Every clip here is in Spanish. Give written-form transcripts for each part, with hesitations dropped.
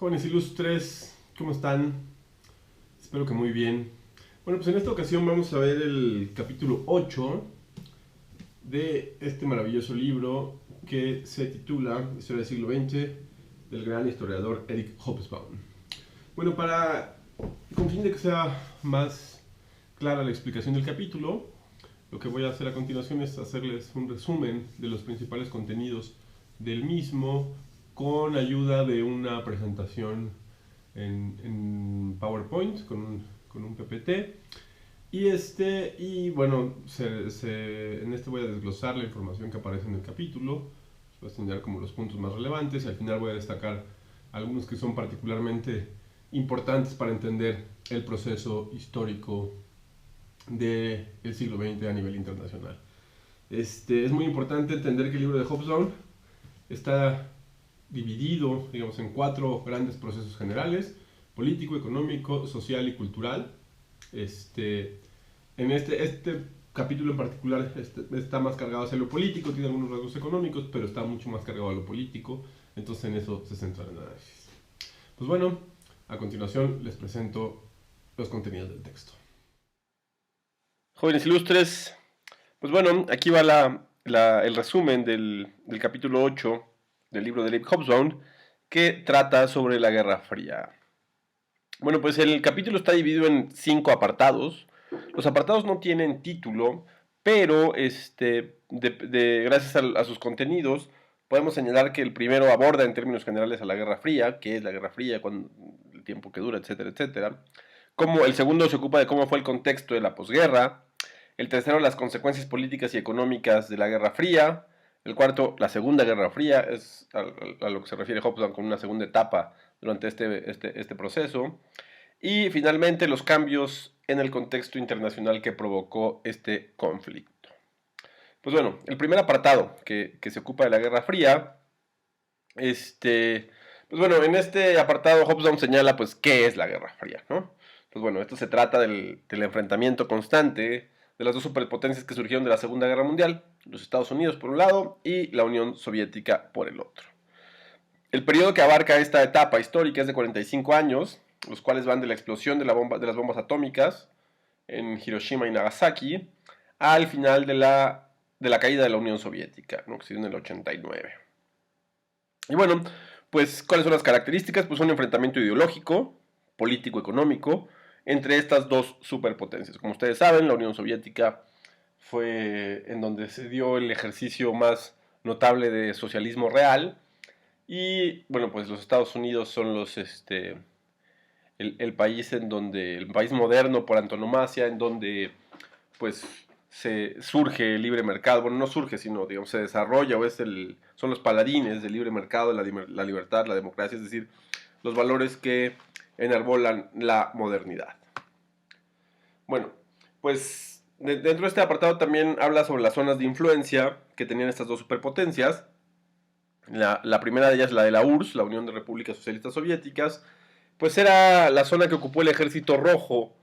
Jóvenes ilustres, ¿cómo están? Espero que muy bien. Bueno, pues en esta ocasión vamos a ver el capítulo 8 de este maravilloso libro que se titula Historia del siglo XX del gran historiador Eric Hobsbawm. Bueno, con fin de que sea más clara la explicación del capítulo, lo que voy a hacer a continuación es hacerles un resumen de los principales contenidos del mismo con ayuda de una presentación en PowerPoint con un PPT. Y bueno, en este voy a desglosar la información que aparece en el capítulo, voy a señalar como los puntos más relevantes y al final voy a destacar algunos que son particularmente importantes para entender el proceso histórico del siglo XX a nivel internacional. Es muy importante entender que el libro de Hobsbawm está dividido, digamos, en 4 grandes procesos generales: político, económico, social y cultural. En este capítulo en particular está más cargado hacia lo político, tiene algunos rasgos económicos, pero está mucho más cargado a lo político, entonces en eso se centra el análisis. Pues bueno, a continuación les presento los contenidos del texto. Jóvenes ilustres, pues bueno, aquí va el resumen del capítulo 8 del libro de Eric Hobsbawm, que trata sobre la Guerra Fría. Bueno, pues el capítulo está dividido en 5 apartados. Los apartados no tienen título, pero gracias a sus contenidos podemos señalar que el primero aborda en términos generales a la Guerra Fría, qué es la Guerra Fría, el tiempo que dura, etcétera, etcétera. Como el segundo se ocupa de cómo fue el contexto de la posguerra. El tercero, las consecuencias políticas y económicas de la Guerra Fría. El cuarto, la Segunda Guerra Fría, es a lo que se refiere Hobsbawm con una segunda etapa durante este proceso. Y finalmente, los cambios en el contexto internacional que provocó este conflicto. Pues bueno, el primer apartado que se ocupa de la Guerra Fría, pues bueno, en este apartado Hobsbawm señala pues qué es la Guerra Fría, ¿no? Pues bueno, esto se trata del enfrentamiento constante de las dos superpotencias que surgieron de la Segunda Guerra Mundial, los Estados Unidos por un lado y la Unión Soviética por el otro. El periodo que abarca esta etapa histórica es de 45 años, los cuales van de la explosión de las bombas atómicas en Hiroshima y Nagasaki al final de la caída de la Unión Soviética, ¿no?, que se dio en el 89. Y bueno, pues ¿cuáles son las características? Pues un enfrentamiento ideológico, político, económico entre estas dos superpotencias. Como ustedes saben, la Unión Soviética fue en donde se dio el ejercicio más notable de socialismo real. Y bueno, pues los Estados Unidos son el país el país moderno por antonomasia, en donde pues surge el libre mercado. Bueno, no surge, sino digamos se desarrolla o son los paladines del libre mercado, la libertad, la democracia, es decir, los valores que enarbolan la modernidad. Bueno, pues dentro de este apartado también habla sobre las zonas de influencia que tenían estas dos superpotencias. La primera de ellas, la de la URSS, la Unión de Repúblicas Socialistas Soviéticas, pues era la zona que ocupó el Ejército Rojo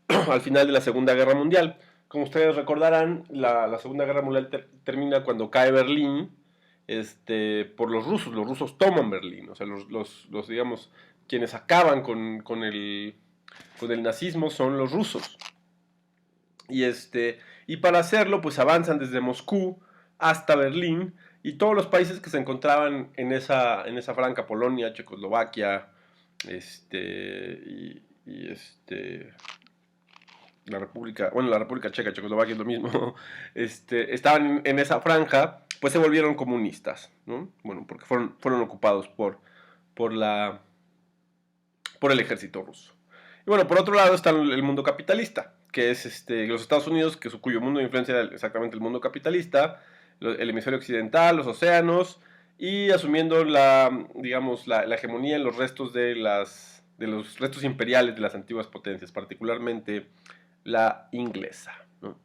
al final de la Segunda Guerra Mundial. Como ustedes recordarán, la Segunda Guerra Mundial termina cuando cae Berlín por los rusos. Los rusos toman Berlín, o sea, digamos, quienes acaban con el nazismo son los rusos. Y para hacerlo, pues avanzan desde Moscú hasta Berlín, y todos los países que se encontraban en esa franja, Polonia, Checoslovaquia, la República Checa, Checoslovaquia es lo mismo, estaban en esa franja, pues se volvieron comunistas, ¿no? Bueno, porque fueron ocupados por el ejército ruso. Y bueno, por otro lado está el mundo capitalista, que es los Estados Unidos, cuyo mundo de influencia era exactamente el mundo capitalista, el hemisferio occidental, los océanos, y asumiendo la hegemonía en los restos de los restos imperiales de las antiguas potencias, particularmente la inglesa, ¿no?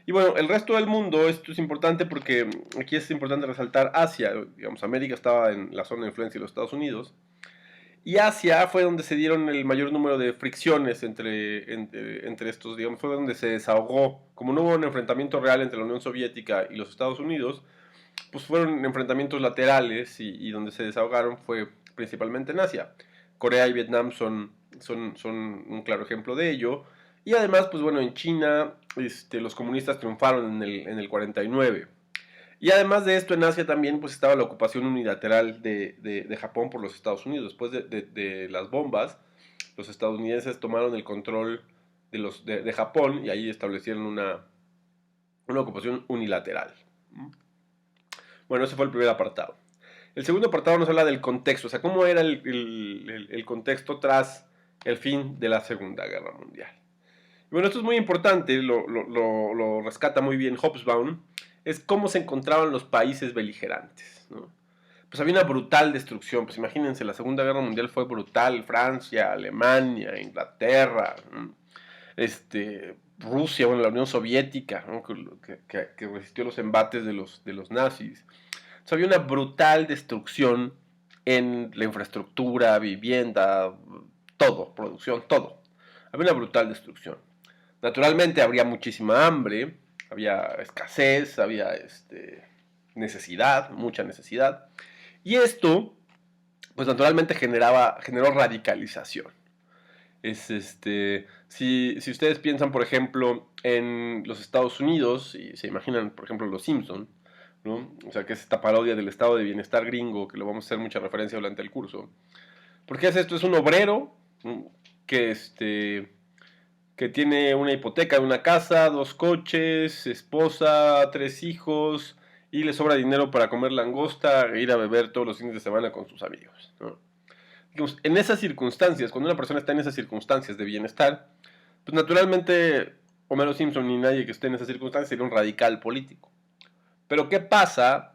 Y bueno, el resto del mundo, esto es importante porque aquí es importante resaltar Asia. Digamos, América estaba en la zona de influencia de los Estados Unidos, y Asia fue donde se dieron el mayor número de fricciones entre estos, digamos, fue donde se desahogó. Como no hubo un enfrentamiento real entre la Unión Soviética y los Estados Unidos, pues fueron enfrentamientos laterales, y donde se desahogaron fue principalmente en Asia. Corea y Vietnam son un claro ejemplo de ello. Y además, pues bueno, en China los comunistas triunfaron en el 49. Y además de esto, en Asia también pues estaba la ocupación unilateral de Japón por los Estados Unidos. Después de las bombas, los estadounidenses tomaron el control de Japón y ahí establecieron una ocupación unilateral. Bueno, ese fue el primer apartado. El segundo apartado nos habla del contexto, o sea, cómo era el contexto tras el fin de la Segunda Guerra Mundial. Y bueno, esto es muy importante, lo rescata muy bien Hobsbawm, es cómo se encontraban los países beligerantes, ¿no? Pues había una brutal destrucción, pues imagínense, la Segunda Guerra Mundial fue brutal, Francia, Alemania, Inglaterra, Rusia, bueno, la Unión Soviética, ¿no? que resistió los embates de los nazis. O sea, había una brutal destrucción en la infraestructura, vivienda, todo, producción, todo. Había una brutal destrucción. Naturalmente habría muchísima hambre, había escasez, había necesidad, mucha necesidad. Y esto, pues naturalmente generó radicalización. Si ustedes piensan, por ejemplo, en los Estados Unidos, y se imaginan, por ejemplo, Los Simpson, ¿no? O sea, que es esta parodia del estado de bienestar gringo, que lo vamos a hacer mucha referencia durante el curso. ¿Por qué es esto? Es un obrero, ¿no? que tiene una hipoteca de una casa, 2 coches, esposa, 3 hijos, y le sobra dinero para comer langosta e ir a beber todos los fines de semana con sus amigos, ¿no? Digamos, en esas circunstancias, cuando una persona está en esas circunstancias de bienestar, pues naturalmente Homero Simpson ni nadie que esté en esas circunstancias sería un radical político. Pero ¿qué pasa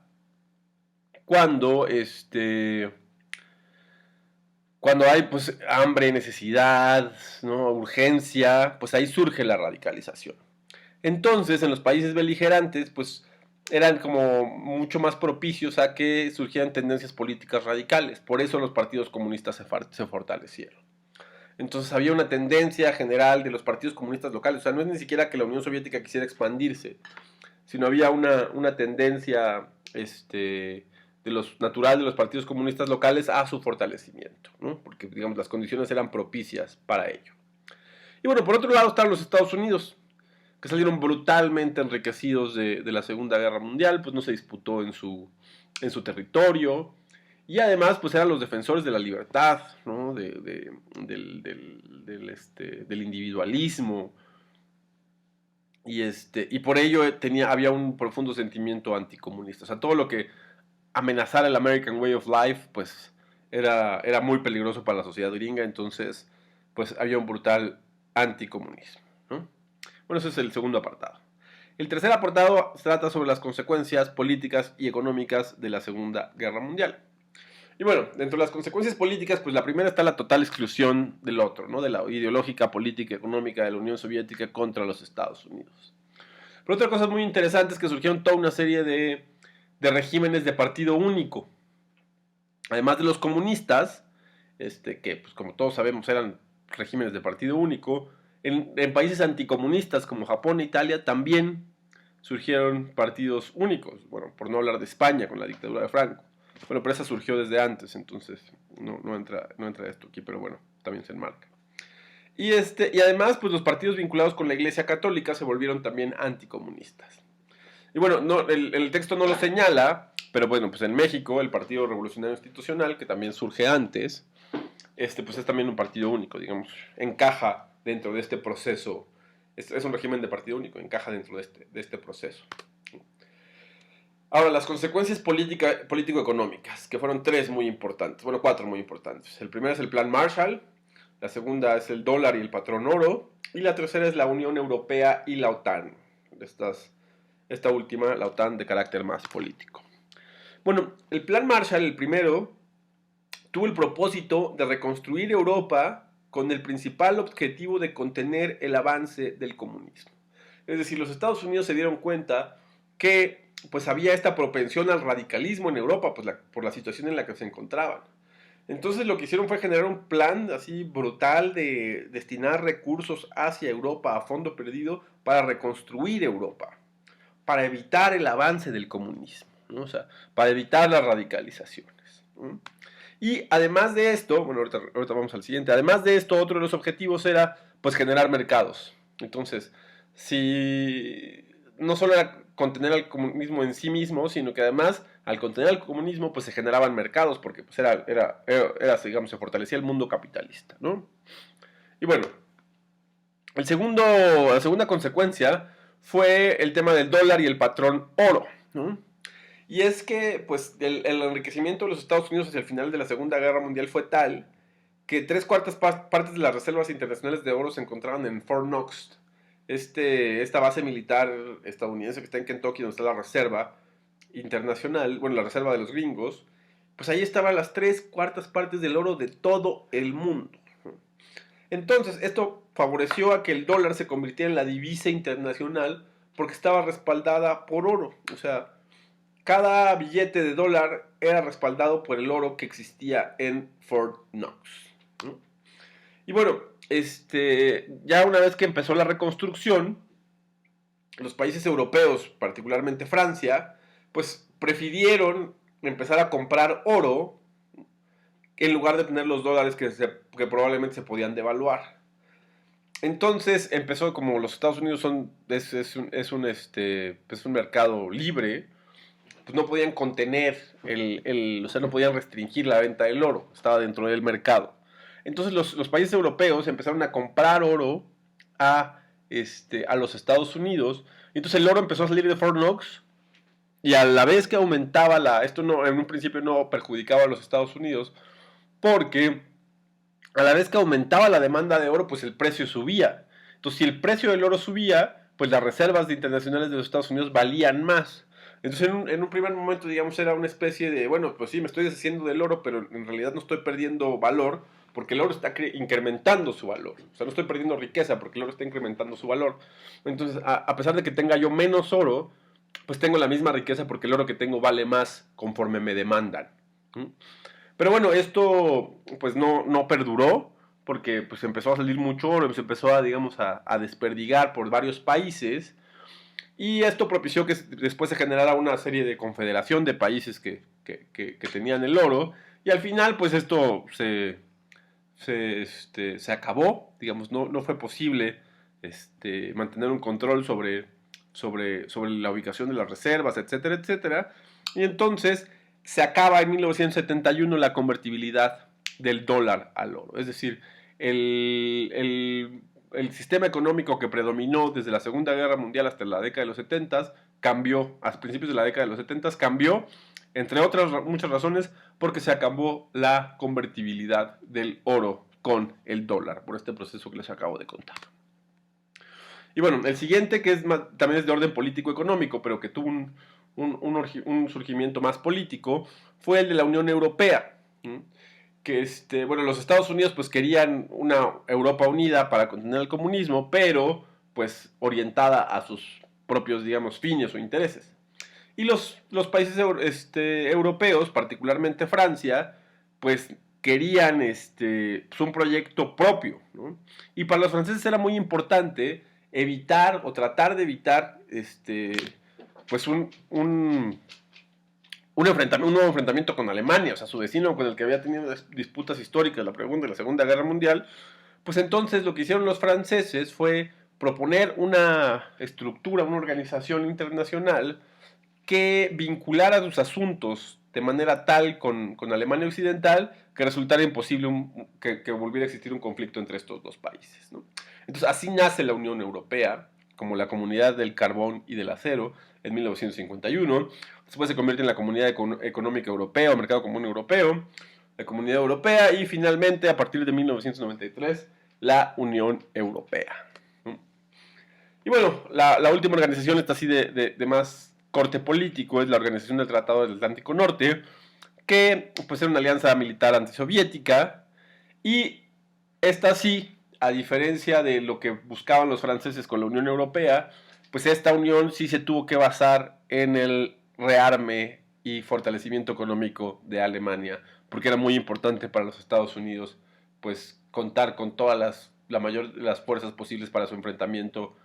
cuando cuando hay pues hambre, necesidad, ¿no? Urgencia? Pues ahí surge la radicalización. Entonces, en los países beligerantes, pues eran como mucho más propicios a que surgieran tendencias políticas radicales. Por eso los partidos comunistas se fortalecieron. Entonces había una tendencia general de los partidos comunistas locales. O sea, no es ni siquiera que la Unión Soviética quisiera expandirse, sino había una tendencia natural de los partidos comunistas locales a su fortalecimiento, ¿no? Porque, digamos, las condiciones eran propicias para ello. Y bueno, por otro lado están los Estados Unidos, que salieron brutalmente enriquecidos de la Segunda Guerra Mundial, pues no se disputó en su territorio, y además pues eran los defensores de la libertad, ¿no? Del individualismo, y por ello había un profundo sentimiento anticomunista. O sea, todo lo que amenazara el American Way of Life, pues era muy peligroso para la sociedad gringa, entonces pues había un brutal anticomunismo, ¿no? Bueno, ese es el segundo apartado. El tercer apartado trata sobre las consecuencias políticas y económicas de la Segunda Guerra Mundial. Y bueno, dentro de las consecuencias políticas, pues la primera está la total exclusión del otro, ¿no? De la ideológica, política, económica de la Unión Soviética contra los Estados Unidos. Pero otra cosa muy interesante es que surgieron toda una serie de regímenes de partido único. Además de los comunistas, que pues como todos sabemos eran regímenes de partido único, en países anticomunistas como Japón e Italia también surgieron partidos únicos. Bueno, por no hablar de España con la dictadura de Franco. Bueno, pero esa surgió desde antes, entonces no entra esto aquí, pero bueno, también se enmarca. Y además, pues los partidos vinculados con la Iglesia Católica se volvieron también anticomunistas. Y bueno, el texto no lo señala, pero bueno, pues en México el Partido Revolucionario Institucional, que también surge antes, pues es también un partido único, digamos, encaja dentro de este proceso. Es un régimen de partido único, encaja dentro de este proceso. Ahora, las consecuencias político-económicas, que fueron 3 muy importantes, bueno, 4 muy importantes. El primero es el Plan Marshall, la segunda es el dólar y el patrón oro, y la tercera es la Unión Europea y la OTAN. Esta última, la OTAN, de carácter más político. Bueno, el Plan Marshall, el primero, tuvo el propósito de reconstruir Europa con el principal objetivo de contener el avance del comunismo. Es decir, los Estados Unidos se dieron cuenta que pues había esta propensión al radicalismo en Europa pues, por la situación en la que se encontraban. Entonces lo que hicieron fue generar un plan así brutal de destinar recursos hacia Europa a fondo perdido para reconstruir Europa, para evitar el avance del comunismo, ¿no? O sea, para evitar las radicalizaciones, ¿no? Y además de esto, bueno, ahorita vamos al siguiente, además de esto, otro de los objetivos era pues generar mercados. Entonces, si no solo era contener al comunismo en sí mismo, sino que además al contener al comunismo pues se generaban mercados, porque pues digamos, se fortalecía el mundo capitalista, ¿no? Y bueno, la segunda consecuencia fue el tema del dólar y el patrón oro, ¿no? Y es que pues el enriquecimiento de los Estados Unidos hacia el final de la Segunda Guerra Mundial fue tal que tres cuartas partes de las reservas internacionales de oro se encontraban en Fort Knox, esta base militar estadounidense que está en Kentucky, donde está la reserva internacional, bueno, la reserva de los gringos. Pues ahí estaban las tres cuartas partes del oro de todo el mundo. Entonces, esto favoreció a que el dólar se convirtiera en la divisa internacional porque estaba respaldada por oro. O sea, cada billete de dólar era respaldado por el oro que existía en Fort Knox, ¿no? Y bueno, ya una vez que empezó la reconstrucción, los países europeos, particularmente Francia, pues prefirieron empezar a comprar oro en lugar de tener los dólares que probablemente se podían devaluar. Entonces empezó, como los Estados Unidos es un mercado libre, pues no podían contener o sea, no podían restringir la venta del oro, estaba dentro del mercado. Entonces los países europeos empezaron a comprar oro a los Estados Unidos, y entonces el oro empezó a salir de Fort Knox, y a la vez que aumentaba esto no, en un principio no perjudicaba a los Estados Unidos, porque a la vez que aumentaba la demanda de oro, pues el precio subía. Entonces, si el precio del oro subía, pues las reservas internacionales de los Estados Unidos valían más. Entonces, en un primer momento, digamos, era una especie de, bueno, pues sí, me estoy deshaciendo del oro, pero en realidad no estoy perdiendo valor, porque el oro está incrementando su valor. O sea, no estoy perdiendo riqueza, porque el oro está incrementando su valor. Entonces, a pesar de que tenga yo menos oro, pues tengo la misma riqueza, porque el oro que tengo vale más conforme me demandan. ¿Mm? Pero bueno, esto pues no perduró, porque pues empezó a salir mucho oro, se empezó digamos, a desperdigar por varios países, y esto propició que después se generara una serie de confederación de países que tenían el oro, y al final pues esto se acabó, digamos, no fue posible mantener un control sobre la ubicación de las reservas, etcétera, etcétera, y entonces se acaba en 1971 la convertibilidad del dólar al oro. Es decir, el sistema económico que predominó desde la Segunda Guerra Mundial hasta la década de los 70 cambió, a principios de la década de los 70 cambió, entre otras muchas razones, porque se acabó la convertibilidad del oro con el dólar, por este proceso que les acabo de contar. Y bueno, el siguiente, que también es de orden político-económico, pero que tuvo un surgimiento más político, fue el de la Unión Europea. Que bueno, los Estados Unidos pues querían una Europa unida para contener el comunismo, pero pues orientada a sus propios, digamos, fines o intereses. Y los países europeos, particularmente Francia, pues querían pues un proyecto propio, ¿no? Y para los franceses era muy importante evitar o tratar de evitar pues un nuevo enfrentamiento con Alemania, o sea, su vecino con el que había tenido disputas históricas la Primera y la Segunda Guerra Mundial. Pues entonces lo que hicieron los franceses fue proponer una estructura, una organización internacional que vinculara sus asuntos de manera tal con Alemania Occidental que resultara imposible que volviera a existir un conflicto entre estos dos países, ¿no? Entonces así nace la Unión Europea, como la Comunidad del Carbón y del Acero, en 1951. Después se convierte en la Comunidad Económica Europea o Mercado Común Europeo, la Comunidad Europea, y finalmente, a partir de 1993, la Unión Europea. Y bueno, la última organización está así de más corte político, es la Organización del Tratado del Atlántico Norte, que pues era una alianza militar antisoviética, y esta sí, a diferencia de lo que buscaban los franceses con la Unión Europea, pues esta unión sí se tuvo que basar en el rearme y fortalecimiento económico de Alemania, porque era muy importante para los Estados Unidos pues contar con todas la mayor de las fuerzas posibles para su enfrentamiento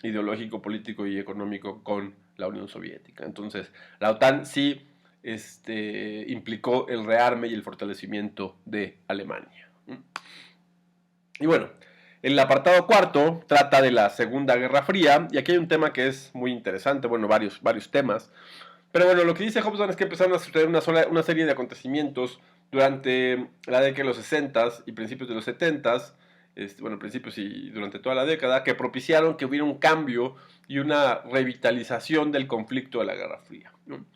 ideológico, político y económico con la Unión Soviética. Entonces, la OTAN sí implicó el rearme y el fortalecimiento de Alemania. Y bueno, el apartado cuarto trata de la Segunda Guerra Fría, y aquí hay un tema que es muy interesante, bueno, varios temas. Pero bueno, lo que dice Hobson es que empezaron a suceder una serie de acontecimientos durante la década de los 60 y principios de los 70, bueno, principios y durante toda la década, que propiciaron que hubiera un cambio y una revitalización del conflicto de la Guerra Fría, ¿no?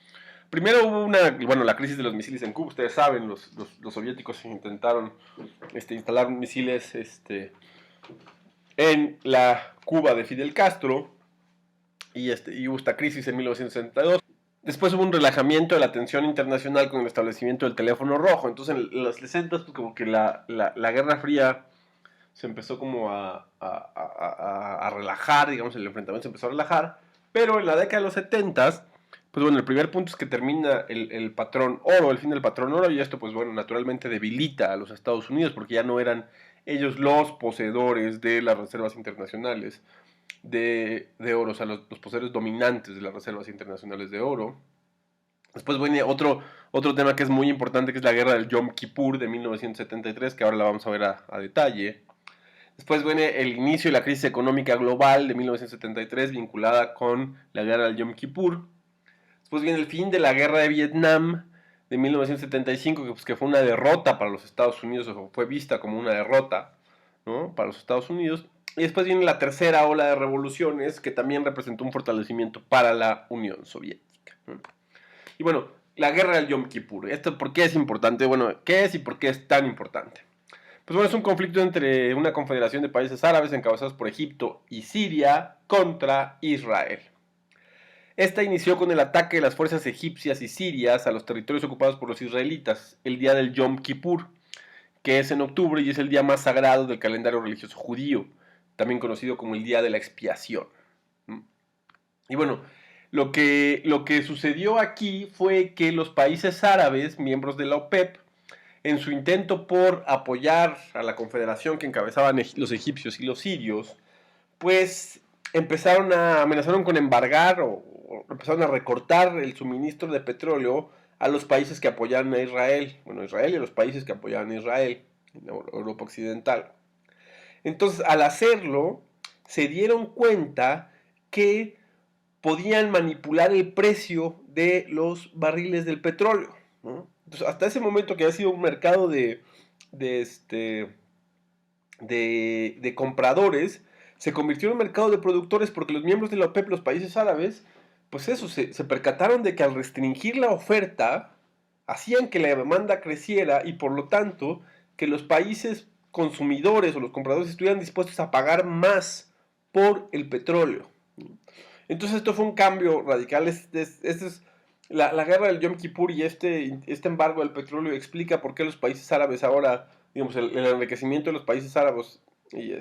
Primero hubo la crisis de los misiles en Cuba. Ustedes saben, los soviéticos intentaron instalar misiles en la Cuba de Fidel Castro, y hubo esta crisis en 1962. Después hubo un relajamiento de la tensión internacional con el establecimiento del teléfono rojo. Entonces en los 60 pues como que la Guerra Fría se empezó como a relajar, digamos, el enfrentamiento se empezó a relajar. Pero en la década de los 70, pues bueno, el primer punto es que termina el patrón oro, el fin del patrón oro, y esto pues bueno, naturalmente debilita a los Estados Unidos porque ya no eran ellos los poseedores de las reservas internacionales de oro, o sea, los poseedores dominantes de las reservas internacionales de oro. Después viene otro tema que es muy importante, que es la guerra del Yom Kippur de 1973, que ahora la vamos a ver a detalle. Después viene el inicio de la crisis económica global de 1973, vinculada con la guerra del Yom Kippur. Después viene el fin de la guerra de Vietnam de 1975, que fue una derrota para los Estados Unidos, o fue vista como una derrota, ¿no?, para los Estados Unidos. Y después viene la tercera ola de revoluciones, que también representó un fortalecimiento para la Unión Soviética, ¿no? Y bueno, la guerra del Yom Kippur. ¿Esto por qué es importante? Bueno, ¿qué es y por qué es tan importante? Pues bueno, es un conflicto entre una confederación de países árabes encabezados por Egipto y Siria contra Israel. Esta inició con el ataque de las fuerzas egipcias y sirias a los territorios ocupados por los israelitas el día del Yom Kippur, que es en octubre y es el día más sagrado del calendario religioso judío, también conocido como el día de la expiación. Y bueno, lo que sucedió aquí fue que los países árabes, miembros de la OPEP, en su intento por apoyar a la confederación que encabezaban los egipcios y los sirios, pues amenazaron con embargar o empezaron a recortar el suministro de petróleo a los países que apoyaban a Israel. Bueno, Israel y a los países que apoyaban a Israel en Europa Occidental. Entonces, al hacerlo, se dieron cuenta que podían manipular el precio de los barriles del petróleo, ¿no? Entonces, hasta ese momento, que había sido un mercado de compradores, se convirtió en un mercado de productores, porque los miembros de la OPEP, los países árabes, pues eso, se percataron de que al restringir la oferta, hacían que la demanda creciera y por lo tanto que los países consumidores o los compradores estuvieran dispuestos a pagar más por el petróleo. Entonces esto fue un cambio radical. Es la guerra del Yom Kippur y este embargo del petróleo explica por qué los países árabes ahora, digamos, el enriquecimiento de los países árabes y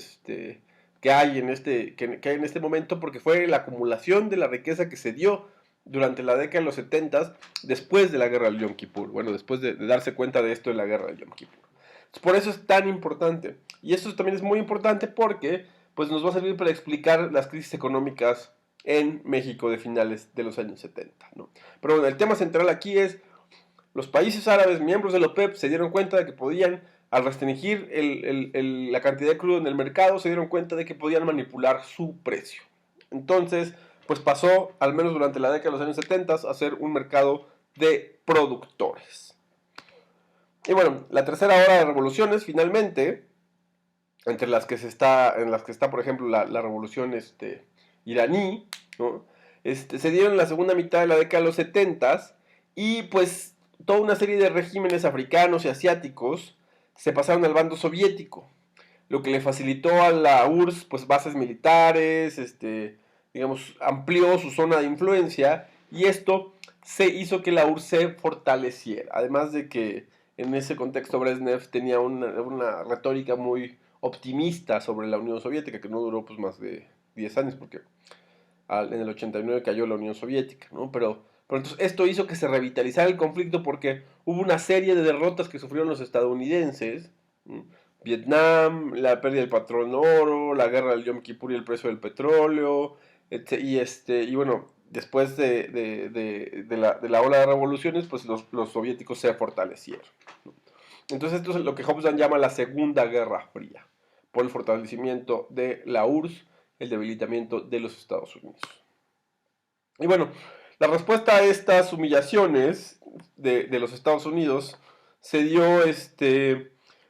que hay en este momento, porque fue la acumulación de la riqueza que se dio durante la década de los 70 después de la guerra del Yom Kippur. Bueno, después de darse cuenta de esto en la guerra del Yom Kippur. Entonces, por eso es tan importante. Y esto también es muy importante porque pues, nos va a servir para explicar las crisis económicas en México de finales de los años 70, ¿no? Pero bueno, el tema central aquí es: los países árabes, miembros de la OPEP, se dieron cuenta de que podían, al restringir la cantidad de crudo en el mercado, se dieron cuenta de que podían manipular su precio. Entonces, pues pasó, al menos durante la década de los años 70, a ser un mercado de productores. Y bueno, la tercera ola de revoluciones, finalmente, entre las que está, por ejemplo, la revolución iraní, ¿no? Se dieron en la segunda mitad de la década de los 70, y pues toda una serie de regímenes africanos y asiáticos se pasaron al bando soviético, lo que le facilitó a la URSS pues bases militares, digamos, amplió su zona de influencia, y esto se hizo que la URSS se fortaleciera. Además de que en ese contexto Brezhnev tenía una retórica muy optimista sobre la Unión Soviética, que no duró pues más de 10 años, porque en el 89 cayó la Unión Soviética, ¿no? Pero entonces esto hizo que se revitalizara el conflicto, porque hubo una serie de derrotas que sufrieron los estadounidenses, ¿no? Vietnam, la pérdida del patrón oro, la guerra del Yom Kippur y el precio del petróleo, y bueno, después de la ola de revoluciones, pues los soviéticos se fortalecieron. Entonces esto es lo que Hobsbawm llama la Segunda Guerra Fría, por el fortalecimiento de la URSS, el debilitamiento de los Estados Unidos. Y bueno, la respuesta a estas humillaciones de los Estados Unidos se dio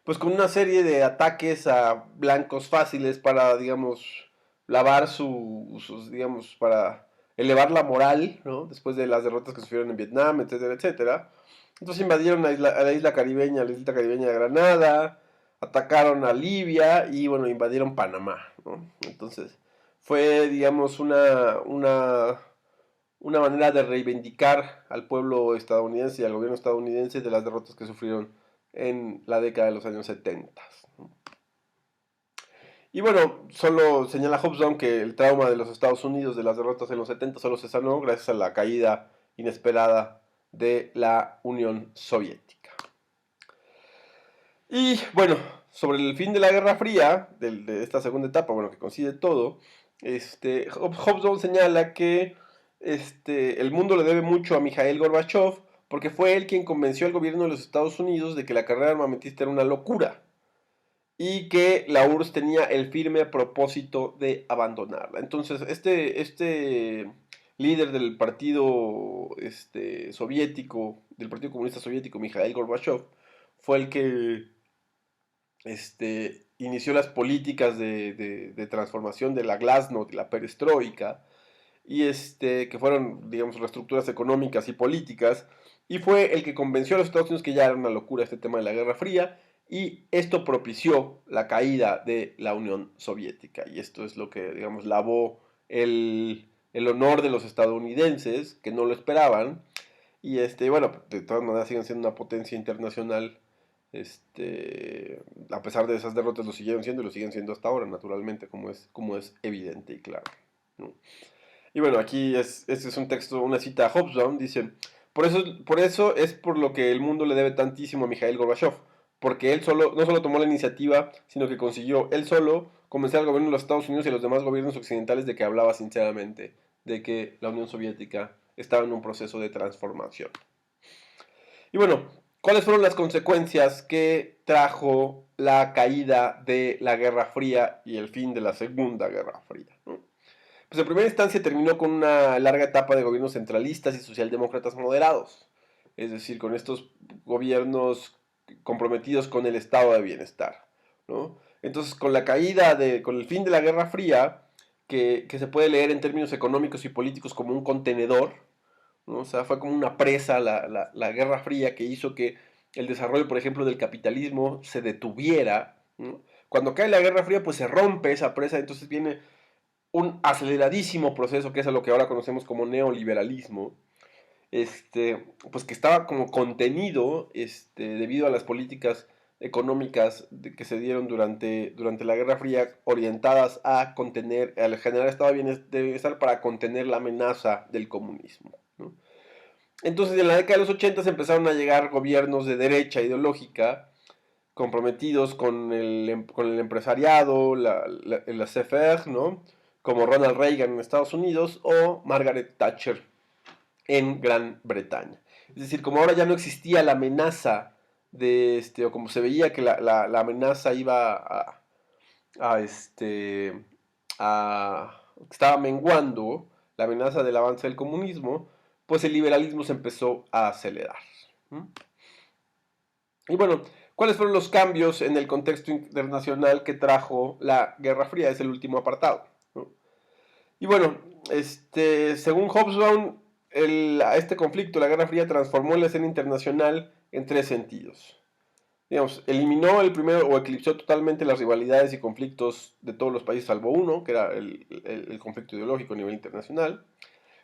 pues con una serie de ataques a blancos fáciles para, digamos, lavar sus, digamos, para elevar la moral, ¿no? Después de las derrotas que sufrieron en Vietnam, etcétera, etcétera. Entonces invadieron a la isla caribeña, la isla caribeña de Granada, atacaron a Libia y, bueno, invadieron Panamá, ¿no? Entonces fue, digamos, una manera de reivindicar al pueblo estadounidense y al gobierno estadounidense de las derrotas que sufrieron en la década de los años 70. Y bueno, solo señala Hobsbawm que el trauma de los Estados Unidos de las derrotas en los 70 solo se sanó gracias a la caída inesperada de la Unión Soviética. Y bueno, sobre el fin de la Guerra Fría, de esta segunda etapa, bueno, que coincide todo, Hobsbawm señala que el mundo le debe mucho a Mikhail Gorbachev porque fue él quien convenció al gobierno de los Estados Unidos de que la carrera armamentista era una locura y que la URSS tenía el firme propósito de abandonarla. Entonces, este líder del partido soviético, del Partido Comunista Soviético, Mikhail Gorbachev, fue el que inició las políticas de transformación de la glasnost y la perestroika, y que fueron, digamos, reestructuras económicas y políticas, y fue el que convenció a los Estados Unidos que ya era una locura este tema de la Guerra Fría, y esto propició la caída de la Unión Soviética, y esto es lo que, digamos, lavó el honor de los estadounidenses, que no lo esperaban, y bueno, de todas maneras siguen siendo una potencia internacional, a pesar de esas derrotas lo siguieron siendo y lo siguen siendo hasta ahora, naturalmente, como es evidente y claro, ¿no? Y bueno, aquí este es un texto, una cita a Hobsbawm, dice, por eso es por lo que el mundo le debe tantísimo a Mikhail Gorbachev, porque él solo, no solo tomó la iniciativa, sino que consiguió él solo convencer al gobierno de los Estados Unidos y a los demás gobiernos occidentales de que hablaba sinceramente, de que la Unión Soviética estaba en un proceso de transformación. Y bueno, ¿cuáles fueron las consecuencias que trajo la caída de la Guerra Fría y el fin de la Segunda Guerra Fría? Pues en primera instancia terminó con una larga etapa de gobiernos centralistas y socialdemócratas moderados, es decir, con estos gobiernos comprometidos con el estado de bienestar, ¿no? Entonces, con la caída, con el fin de la Guerra Fría, que se puede leer en términos económicos y políticos como un contenedor, ¿no? O sea, fue como una presa la Guerra Fría que hizo que el desarrollo, por ejemplo, del capitalismo se detuviera, ¿no? Cuando cae la Guerra Fría, pues se rompe esa presa, entonces viene un aceleradísimo proceso que es a lo que ahora conocemos como neoliberalismo, pues que estaba como contenido debido a las políticas económicas que se dieron durante la Guerra Fría orientadas a contener, al generar estado de bienestar para contener la amenaza del comunismo, ¿no? Entonces en la década de los 80 empezaron a llegar gobiernos de derecha ideológica comprometidos con el empresariado, la CFR, ¿no? Como Ronald Reagan en Estados Unidos o Margaret Thatcher en Gran Bretaña. Es decir, como ahora ya no existía la amenaza o como se veía que la amenaza iba a, estaba menguando, la amenaza del avance del comunismo, pues el liberalismo se empezó a acelerar. Y bueno, ¿cuáles fueron los cambios en el contexto internacional que trajo la Guerra Fría? Es el último apartado, ¿no? Y bueno, según Hobsbawm, este conflicto, la Guerra Fría, transformó la escena internacional en tres sentidos. Digamos, eliminó el primero o eclipsó totalmente las rivalidades y conflictos de todos los países salvo uno, que era el conflicto ideológico a nivel internacional.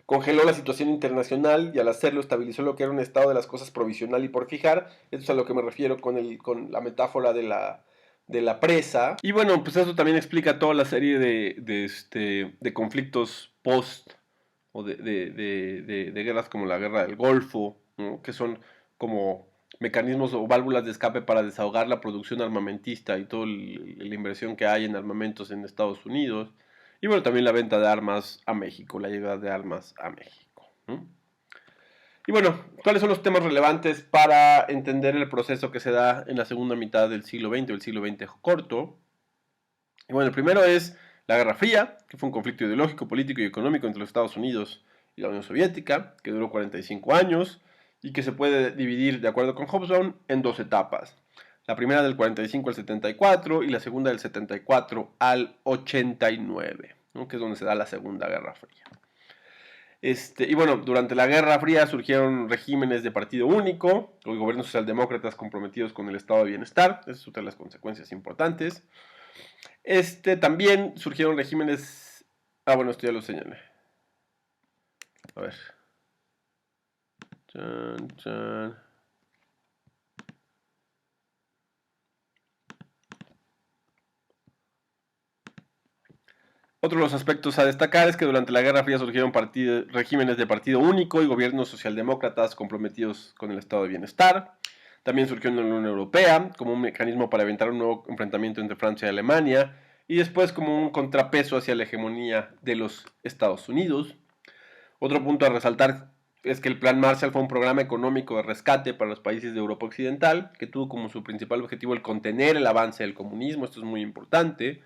Congeló la situación internacional y al hacerlo estabilizó lo que era un estado de las cosas provisional y por fijar. Esto es a lo que me refiero con la metáfora de la presa. Y bueno, pues eso también explica toda la serie de conflictos post o de guerras como la guerra del Golfo, ¿no? Que son como mecanismos o válvulas de escape para desahogar la producción armamentista y toda la inversión que hay en armamentos en Estados Unidos. Y bueno, también la venta de armas a México, la llegada de armas a México. Y bueno, ¿cuáles son los temas relevantes para entender el proceso que se da en la segunda mitad del siglo XX o el siglo XX corto? Y bueno, el primero es la Guerra Fría, que fue un conflicto ideológico, político y económico entre los Estados Unidos y la Unión Soviética, que duró 45 años y que se puede dividir, de acuerdo con Hobsbawm, en dos etapas. La primera del 45 al 74 y la segunda del 74 al 89, ¿no? Que es donde se da la Segunda Guerra Fría. Y bueno, durante la Guerra Fría surgieron regímenes de partido único, los gobiernos socialdemócratas comprometidos con el estado de bienestar, esa es otra de las consecuencias importantes. También surgieron regímenes... Ah, bueno, esto ya lo señalé. A ver. Chan, chan. Otro de los aspectos a destacar es que durante la Guerra Fría surgieron regímenes de partido único y gobiernos socialdemócratas comprometidos con el estado de bienestar. También surgió en la Unión Europea como un mecanismo para evitar un nuevo enfrentamiento entre Francia y Alemania y después como un contrapeso hacia la hegemonía de los Estados Unidos. Otro punto a resaltar es que el Plan Marshall fue un programa económico de rescate para los países de Europa Occidental que tuvo como su principal objetivo el contener el avance del comunismo, esto es muy importante,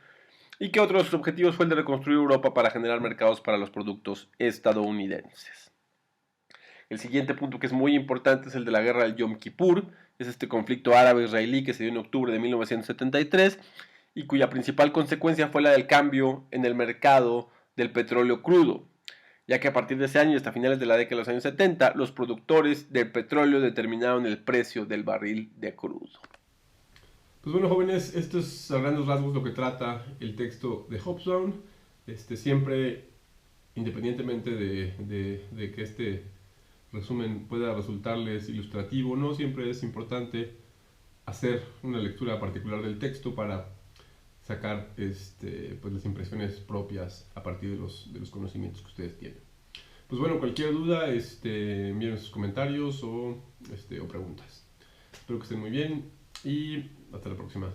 y que otro de sus objetivos fue el de reconstruir Europa para generar mercados para los productos estadounidenses. El siguiente punto que es muy importante es el de la guerra del Yom Kippur, es este conflicto árabe-israelí que se dio en octubre de 1973 y cuya principal consecuencia fue la del cambio en el mercado del petróleo crudo, ya que a partir de ese año y hasta finales de la década de los años 70, los productores del petróleo determinaron el precio del barril de crudo. Pues bueno, jóvenes, esto es a grandes rasgos lo que trata el texto de Hobsbawm. Siempre, independientemente de que este resumen pueda resultarles ilustrativo, no siempre es importante hacer una lectura particular del texto para sacar pues las impresiones propias a partir de los conocimientos que ustedes tienen. Pues bueno, cualquier duda, envíen sus comentarios o preguntas. Espero que estén muy bien y hasta la próxima.